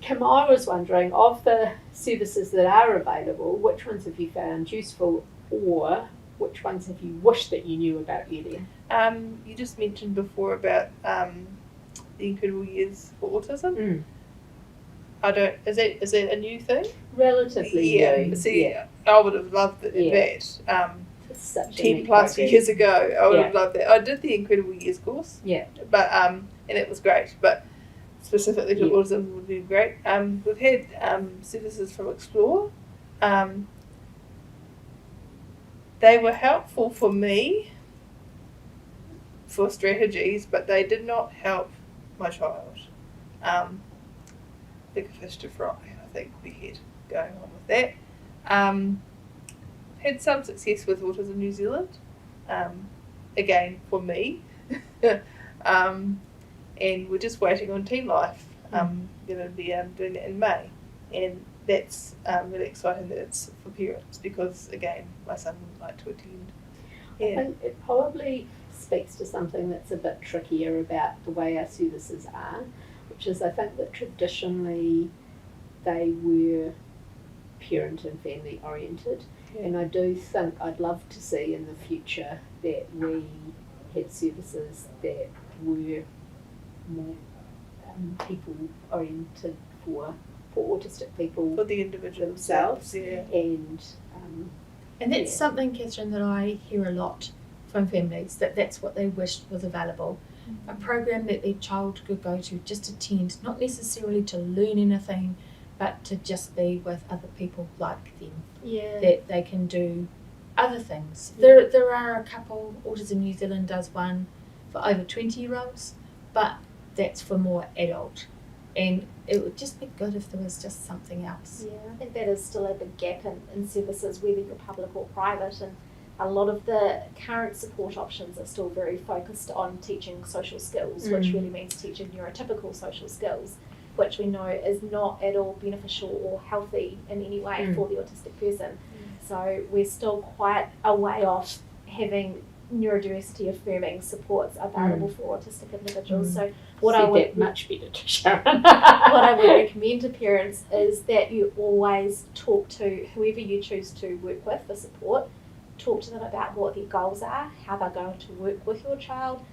Kim, I was wondering, of the services that are available, which ones have you found useful, or which ones have you wished that you knew about earlier? You just mentioned before about the Incredible Years for Autism. I don't. Is that a new thing? Relatively new. See, I would have loved that. 10+ years ago, I would have loved that. I did the Incredible Years course. Yeah. But and it was great. But specifically to autism would be great. We've had services from Explore. They were helpful for me for strategies, but they did not help my child. Big fish to fry, I think we had going on with that. Had some success with Autism New Zealand, again for me, and we're just waiting on Teen Life. Going to be doing it in May, and that's really exciting that it's for parents because again my son would like to attend. I think it probably speaks to something that's a bit trickier about the way our services are, which is I think that traditionally they were parent and family oriented, and I do think I'd love to see in the future that we had services that were more people oriented for autistic people, for the individual themselves, and that's something, Catherine, that I hear a lot from families, that's what they wished was available. A program that their child could go to, just attend, not necessarily to learn anything, but to just be with other people like them. That they can do other things. There are a couple, Autism New Zealand does one for over 20-year-olds, but that's for more adult. And it would just be good if there was just something else. Yeah, I think that is still a big gap in services, whether you're public or private, and a lot of the current support options are still very focused on teaching social skills, which really means teaching neurotypical social skills, which we know is not at all beneficial or healthy in any way for the autistic person. So we're still quite a way off having neurodiversity affirming supports available for autistic individuals. So what I would much better to Sharyn. what I would recommend to parents is that you always talk to whoever you choose to work with for support. Talk to them about what their goals are, how they're going to work with your child,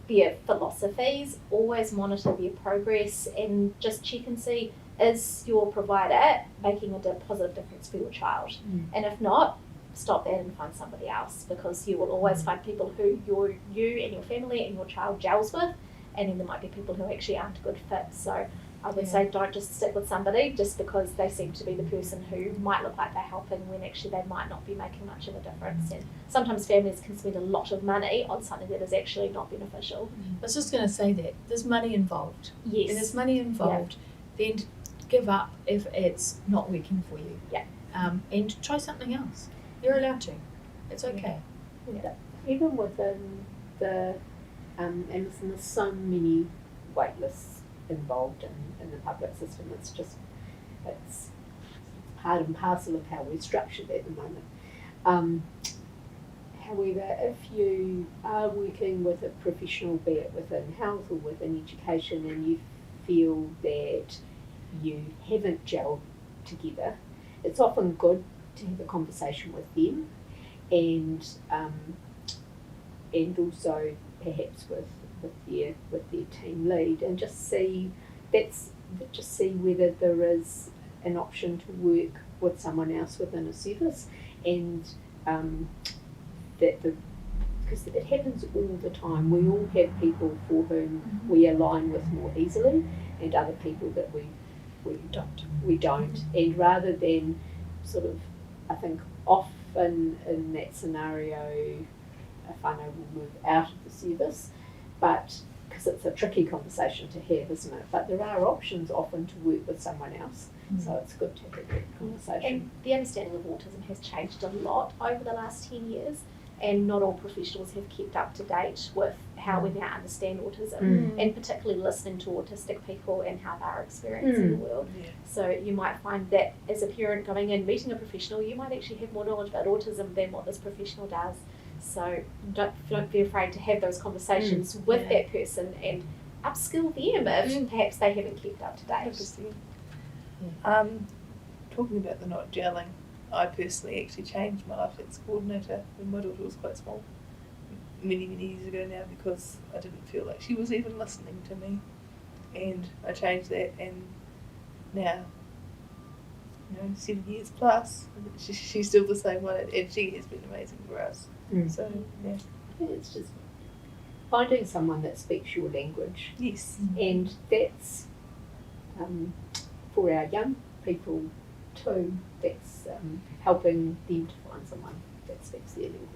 their philosophies. Always monitor their progress and just check and see, is your provider making a positive difference for your child? And if not, stop that and find somebody else, because you will always find people who you and your family and your child gels with, and then there might be people who actually aren't a good fit. So I would say don't just stick with somebody just because they seem to be the person who might look like they're helping when actually they might not be making much of a difference. And sometimes families can spend a lot of money on something that is actually not beneficial. I was just going to say that there's money involved. Yes. If there's money involved, then give up if it's not working for you. And try something else. You're allowed to. It's okay. Even within the and there's so many wait lists involved in the public system. It's part and parcel of how we're structured at the moment. However, if you are working with a professional, be it within health or within education, and you feel that you haven't gelled together, it's often good to have a conversation with them, and also perhaps with their team lead, and just see whether there is an option to work with someone else within a service, and because it happens all the time. We all have people for whom we align with more easily, and other people that we don't. And rather than sort of, I think often in that scenario, a whānau will move out of the service, but because it's a tricky conversation to have, isn't it? But there are options often to work with someone else, so it's good to have that conversation. And the understanding of autism has changed a lot over the last 10 years, and not all professionals have kept up to date with how we now understand autism, and particularly listening to autistic people and how they're experiencing the world. So you might find that as a parent going in, meeting a professional, you might actually have more knowledge about autism than what this professional does. So don't be afraid to have those conversations with that person and upskill them if perhaps they haven't kept up to date. Talking about the not gelling, I personally actually changed my Autism Coordinator when my daughter was quite small, many years ago now, because I didn't feel like she was even listening to me, and I changed that, and now, 7 years plus, she's still the same one, and she has been amazing for us. So yeah, It's just finding someone that speaks your language, yes, and that's for our young people too. That's helping them to find someone that speaks their language.